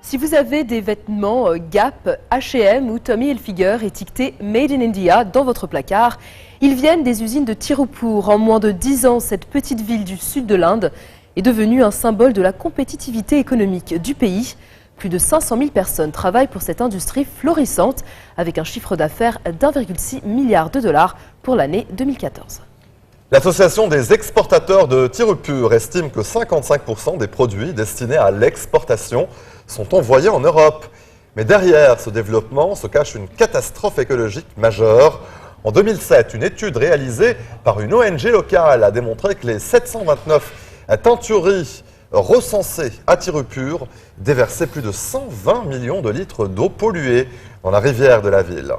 Si vous avez des vêtements Gap, H&M ou Tommy Hilfiger étiquetés Made in India dans votre placard, ils viennent des usines de Tirupur. En moins de 10 ans, cette petite ville du sud de l'Inde est devenue un symbole de la compétitivité économique du pays. Plus de 500 000 personnes travaillent pour cette industrie florissante avec un chiffre d'affaires d'1,6 milliard de dollars pour l'année 2014. L'association des exportateurs de Tirupur estime que 55% des produits destinés à l'exportation sont envoyés en Europe. Mais derrière ce développement se cache une catastrophe écologique majeure. En 2007, une étude réalisée par une ONG locale a démontré que les 729 teintureries recensées à Tirupur déversaient plus de 120 millions de litres d'eau polluée dans la rivière de la ville.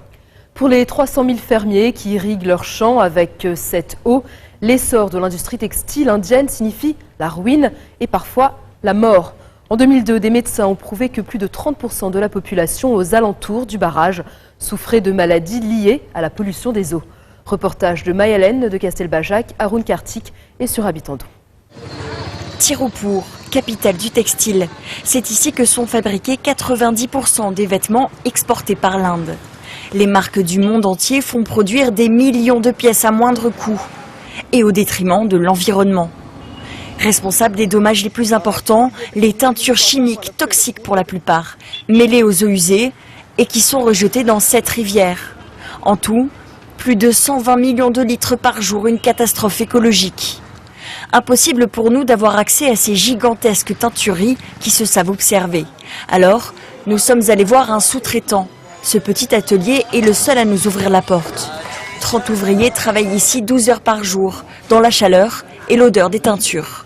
Pour les 300 000 fermiers qui irriguent leurs champs avec cette eau, l'essor de l'industrie textile indienne signifie la ruine et parfois la mort. En 2002, des médecins ont prouvé que plus de 30% de la population aux alentours du barrage souffrait de maladies liées à la pollution des eaux. Reportage de Mayalène de Castelbajac, Arun Kartik et sur Habitando. Tirupur, capitale du textile. C'est ici que sont fabriqués 90% des vêtements exportés par l'Inde. Les marques du monde entier font produire des millions de pièces à moindre coût et au détriment de l'environnement. Responsables des dommages les plus importants, les teintures chimiques toxiques pour la plupart, mêlées aux eaux usées et qui sont rejetées dans cette rivière. En tout, plus de 120 millions de litres par jour, une catastrophe écologique. Impossible pour nous d'avoir accès à ces gigantesques teintureries qui se savent observer. Alors, nous sommes allés voir un sous-traitant. Ce petit atelier est le seul à nous ouvrir la porte. 30 ouvriers travaillent ici 12 heures par jour, dans la chaleur et l'odeur des teintures.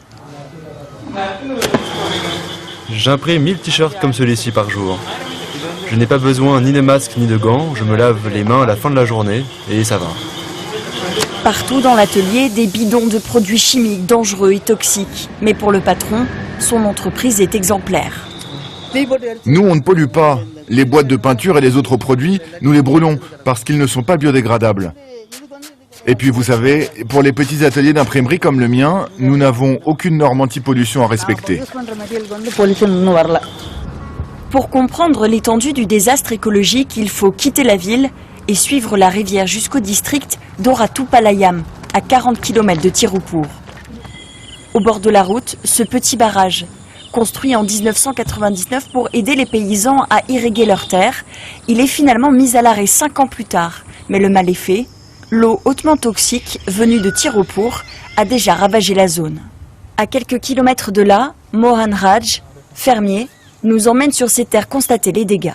J'imprime 1000 t-shirts comme celui-ci par jour. Je n'ai pas besoin ni de masque ni de gants, je me lave les mains à la fin de la journée et ça va. Partout dans l'atelier, des bidons de produits chimiques dangereux et toxiques. Mais pour le patron, son entreprise est exemplaire. Nous, on ne pollue pas. Les boîtes de peinture et les autres produits, nous les brûlons parce qu'ils ne sont pas biodégradables. Et puis vous savez, pour les petits ateliers d'imprimerie comme le mien, nous n'avons aucune norme anti-pollution à respecter. Pour comprendre l'étendue du désastre écologique, il faut quitter la ville et suivre la rivière jusqu'au district d'Oratupalayam, à 40 km de Tirupur. Au bord de la route, ce petit barrage, construit en 1999 pour aider les paysans à irriguer leurs terres, il est finalement mis à l'arrêt 5 ans plus tard. Mais le mal est fait. L'eau hautement toxique venue de Tirupur a déjà ravagé la zone. À quelques kilomètres de là, Mohan Raj, fermier, nous emmène sur ces terres constater les dégâts.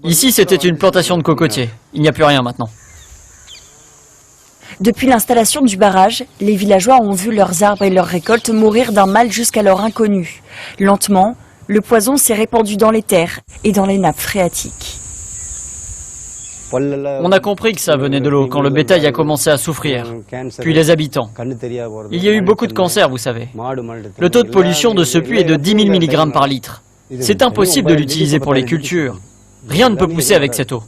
Ici, c'était une plantation de cocotiers. Il n'y a plus rien maintenant. Depuis l'installation du barrage, les villageois ont vu leurs arbres et leurs récoltes mourir d'un mal jusqu'alors inconnu. Lentement, le poison s'est répandu dans les terres et dans les nappes phréatiques. On a compris que ça venait de l'eau quand le bétail a commencé à souffrir, puis les habitants. Il y a eu beaucoup de cancers, vous savez. Le taux de pollution de ce puits est de 10 000 mg par litre. C'est impossible de l'utiliser pour les cultures. Rien ne peut pousser avec cette eau.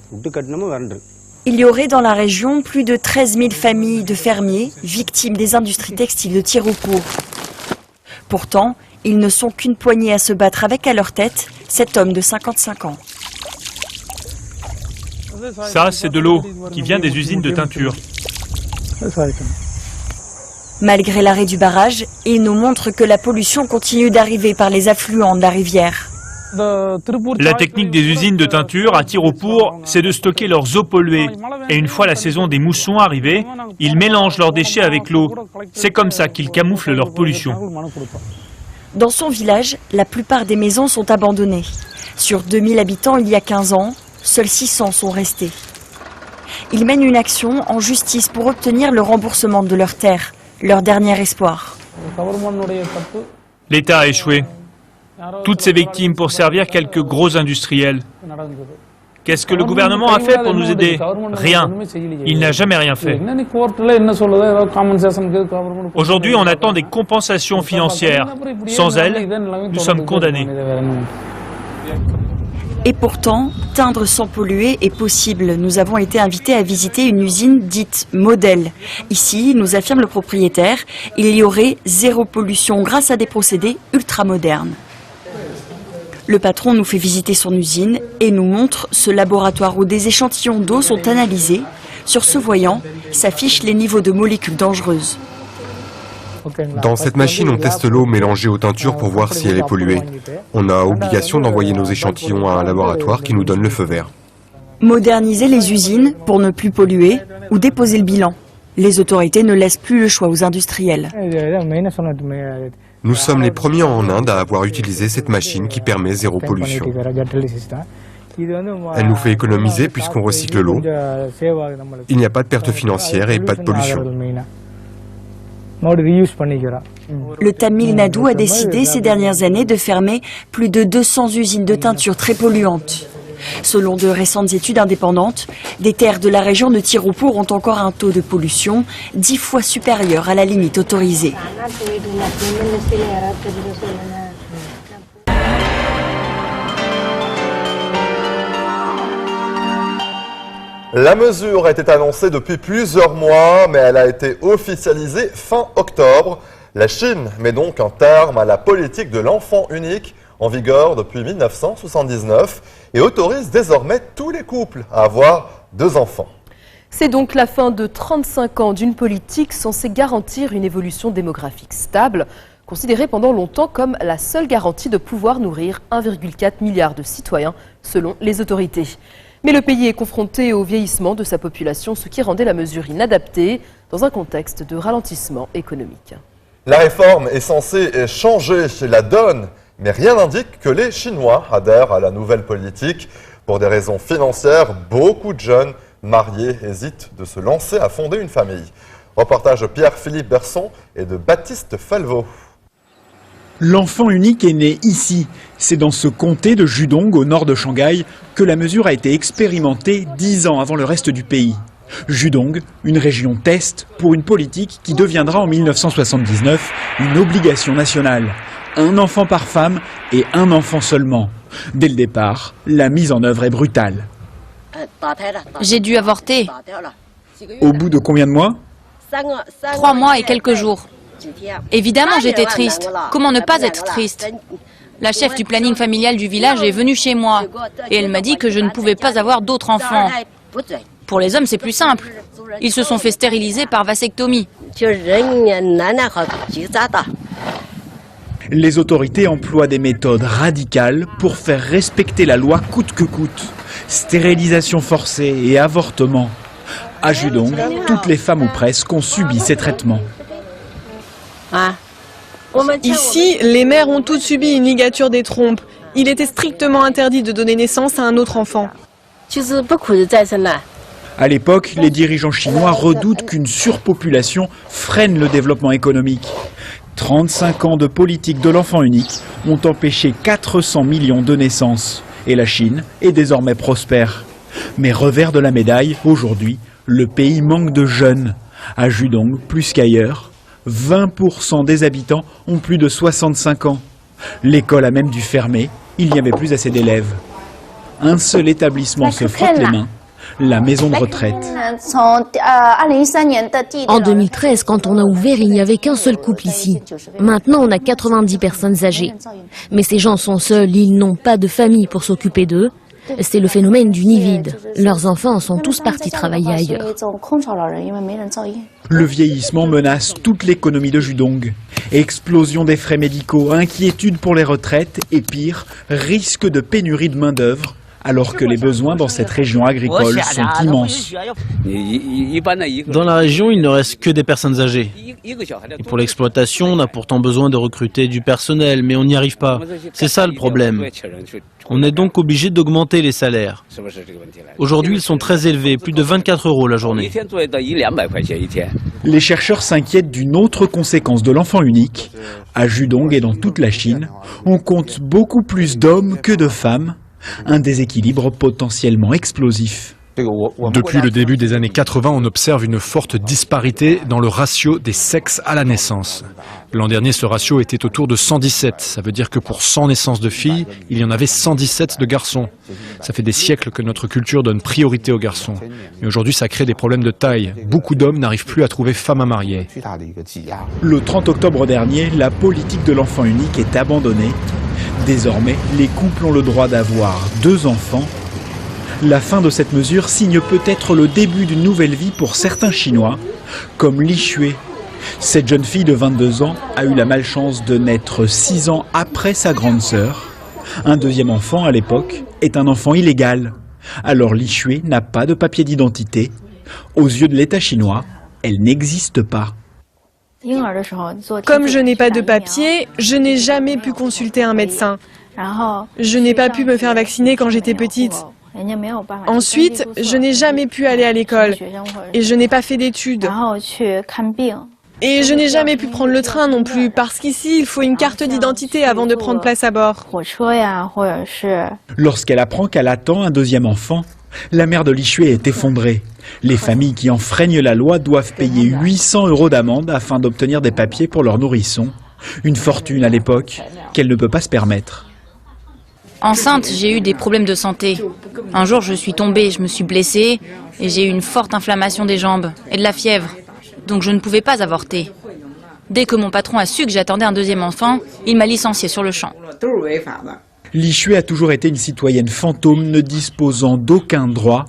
Il y aurait dans la région plus de 13 000 familles de fermiers victimes des industries textiles de Tirupur. Pourtant, ils ne sont qu'une poignée à se battre avec à leur tête cet homme de 55 ans. Ça, c'est de l'eau qui vient des usines de teinture. Malgré l'arrêt du barrage, il nous montre que la pollution continue d'arriver par les affluents de la rivière. La technique des usines de teinture à Tirupur, c'est de stocker leurs eaux polluées. Et une fois la saison des moussons arrivée, ils mélangent leurs déchets avec l'eau. C'est comme ça qu'ils camouflent leur pollution. Dans son village, la plupart des maisons sont abandonnées. Sur 2000 habitants il y a 15 ans, seuls 600 sont restés. Ils mènent une action en justice pour obtenir le remboursement de leurs terres, leur dernier espoir. L'État a échoué. Toutes ces victimes pour servir quelques gros industriels. Qu'est-ce que le gouvernement a fait pour nous aider? Rien. Il n'a jamais rien fait. Aujourd'hui, on attend des compensations financières. Sans elles, nous sommes condamnés. Et pourtant, teindre sans polluer est possible. Nous avons été invités à visiter une usine dite modèle. Ici, nous affirme le propriétaire, il y aurait zéro pollution grâce à des procédés ultra modernes. Le patron nous fait visiter son usine et nous montre ce laboratoire où des échantillons d'eau sont analysés. Sur ce voyant s'affichent les niveaux de molécules dangereuses. Dans cette machine, on teste l'eau mélangée aux teintures pour voir si elle est polluée. On a obligation d'envoyer nos échantillons à un laboratoire qui nous donne le feu vert. Moderniser les usines pour ne plus polluer ou déposer le bilan. Les autorités ne laissent plus le choix aux industriels. Nous sommes les premiers en Inde à avoir utilisé cette machine qui permet zéro pollution. Elle nous fait économiser puisqu'on recycle l'eau. Il n'y a pas de perte financière et pas de pollution. Le Tamil Nadu a décidé ces dernières années de fermer plus de 200 usines de teinture très polluantes. Selon de récentes études indépendantes, des terres de la région de Tirupur ont encore un taux de pollution 10 fois supérieur à la limite autorisée. La mesure était annoncée depuis plusieurs mois, mais elle a été officialisée fin octobre. La Chine met donc un terme à la politique de l'enfant unique en vigueur depuis 1979 et autorise désormais tous les couples à avoir 2 enfants. C'est donc la fin de 35 ans d'une politique censée garantir une évolution démographique stable, considérée pendant longtemps comme la seule garantie de pouvoir nourrir 1,4 milliard de citoyens selon les autorités. Mais le pays est confronté au vieillissement de sa population, ce qui rendait la mesure inadaptée dans un contexte de ralentissement économique. La réforme est censée changer la donne, mais rien n'indique que les Chinois adhèrent à la nouvelle politique. Pour des raisons financières, beaucoup de jeunes mariés hésitent de se lancer à fonder une famille. Reportage de Pierre-Philippe Berson et de Baptiste Falvaux. L'enfant unique est né ici. C'est dans ce comté de Judong, au nord de Shanghai, que la mesure a été expérimentée 10 ans avant le reste du pays. Judong, une région test pour une politique qui deviendra en 1979 une obligation nationale. 1 enfant par femme et 1 enfant seulement. Dès le départ, la mise en œuvre est brutale. J'ai dû avorter. Au bout de combien de mois? 3 mois et quelques jours. Évidemment, j'étais triste. Comment ne pas être triste? La chef du planning familial du village est venue chez moi et elle m'a dit que je ne pouvais pas avoir d'autres enfants. Pour les hommes, c'est plus simple. Ils se sont fait stériliser par vasectomie. Les autorités emploient des méthodes radicales pour faire respecter la loi coûte que coûte. Stérilisation forcée et avortement. À Judong, toutes les femmes ou presque ont subi ces traitements. Ici, les mères ont toutes subi une ligature des trompes. Il était strictement interdit de donner naissance à un autre enfant. À l'époque, les dirigeants chinois redoutent qu'une surpopulation freine le développement économique. 35 ans de politique de l'enfant unique ont empêché 400 millions de naissances. Et la Chine est désormais prospère. Mais revers de la médaille, aujourd'hui, le pays manque de jeunes. À Judong, plus qu'ailleurs, 20% des habitants ont plus de 65 ans. L'école a même dû fermer, il n'y avait plus assez d'élèves. Un seul établissement se frotte les mains, la maison de retraite. En 2013, quand on a ouvert, il n'y avait qu'un seul couple ici. Maintenant, on a 90 personnes âgées. Mais ces gens sont seuls, ils n'ont pas de famille pour s'occuper d'eux. C'est le phénomène du nid vide. Leurs enfants sont tous partis travailler ailleurs. Le vieillissement menace toute l'économie de Judong. Explosion des frais médicaux, inquiétude pour les retraites et pire, risque de pénurie de main-d'œuvre, alors que les besoins dans cette région agricole sont immenses. Dans la région, il ne reste que des personnes âgées. Et pour l'exploitation, on a pourtant besoin de recruter du personnel, mais on n'y arrive pas. C'est ça le problème. On est donc obligé d'augmenter les salaires. Aujourd'hui, ils sont très élevés, plus de 24 € la journée. Les chercheurs s'inquiètent d'une autre conséquence de l'enfant unique. À Judong et dans toute la Chine, on compte beaucoup plus d'hommes que de femmes. Un déséquilibre potentiellement explosif. Depuis le début des années 80, on observe une forte disparité dans le ratio des sexes à la naissance. L'an dernier, ce ratio était autour de 117. Ça veut dire que pour 100 naissances de filles, il y en avait 117 de garçons. Ça fait des siècles que notre culture donne priorité aux garçons. Mais aujourd'hui, ça crée des problèmes de taille. Beaucoup d'hommes n'arrivent plus à trouver femme à marier. Le 30 octobre dernier, la politique de l'enfant unique est abandonnée. Désormais, les couples ont le droit d'avoir 2 enfants. La fin de cette mesure signe peut-être le début d'une nouvelle vie pour certains Chinois, comme Li Xue. Cette jeune fille de 22 ans a eu la malchance de naître 6 ans après sa grande sœur. Un deuxième enfant, à l'époque, est un enfant illégal. Alors Li Xue n'a pas de papier d'identité. Aux yeux de l'État chinois, elle n'existe pas. Comme je n'ai pas de papier, je n'ai jamais pu consulter un médecin. Je n'ai pas pu me faire vacciner quand j'étais petite. Ensuite, je n'ai jamais pu aller à l'école et je n'ai pas fait d'études. Et je n'ai jamais pu prendre le train non plus, parce qu'ici, il faut une carte d'identité avant de prendre place à bord. Lorsqu'elle apprend qu'elle attend un deuxième enfant, la mère de Li Xue est effondrée. Les familles qui enfreignent la loi doivent payer 800 € d'amende afin d'obtenir des papiers pour leur nourrisson. Une fortune à l'époque qu'elle ne peut pas se permettre. Enceinte, j'ai eu des problèmes de santé. Un jour, je suis tombée, je me suis blessée et j'ai eu une forte inflammation des jambes et de la fièvre. Donc je ne pouvais pas avorter. Dès que mon patron a su que j'attendais un deuxième enfant, il m'a licenciée sur le champ. Li Xue a toujours été une citoyenne fantôme ne disposant d'aucun droit.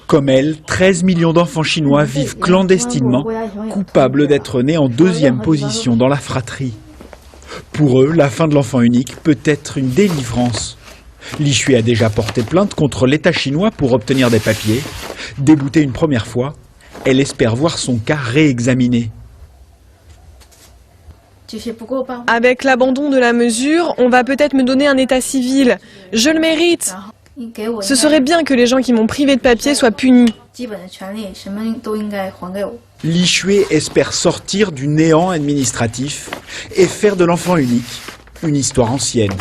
Comme elle, 13 millions d'enfants chinois vivent clandestinement, coupables d'être nés en 2e position dans la fratrie. Pour eux, la fin de l'enfant unique peut être une délivrance. Li Xue a déjà porté plainte contre l'État chinois pour obtenir des papiers. Déboutée une première fois, elle espère voir son cas réexaminé. Avec l'abandon de la mesure, on va peut-être me donner un état civil. Je le mérite. Ce serait bien que les gens qui m'ont privé de papier soient punis. Li Xue espère sortir du néant administratif et faire de l'enfant unique une histoire ancienne.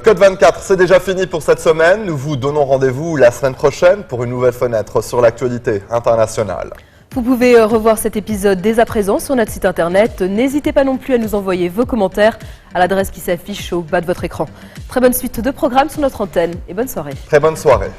Code 24, c'est déjà fini pour cette semaine. Nous vous donnons rendez-vous la semaine prochaine pour une nouvelle fenêtre sur l'actualité internationale. Vous pouvez revoir cet épisode dès à présent sur notre site internet. N'hésitez pas non plus à nous envoyer vos commentaires à l'adresse qui s'affiche au bas de votre écran. Très bonne suite de programmes sur notre antenne et bonne soirée. Très bonne soirée.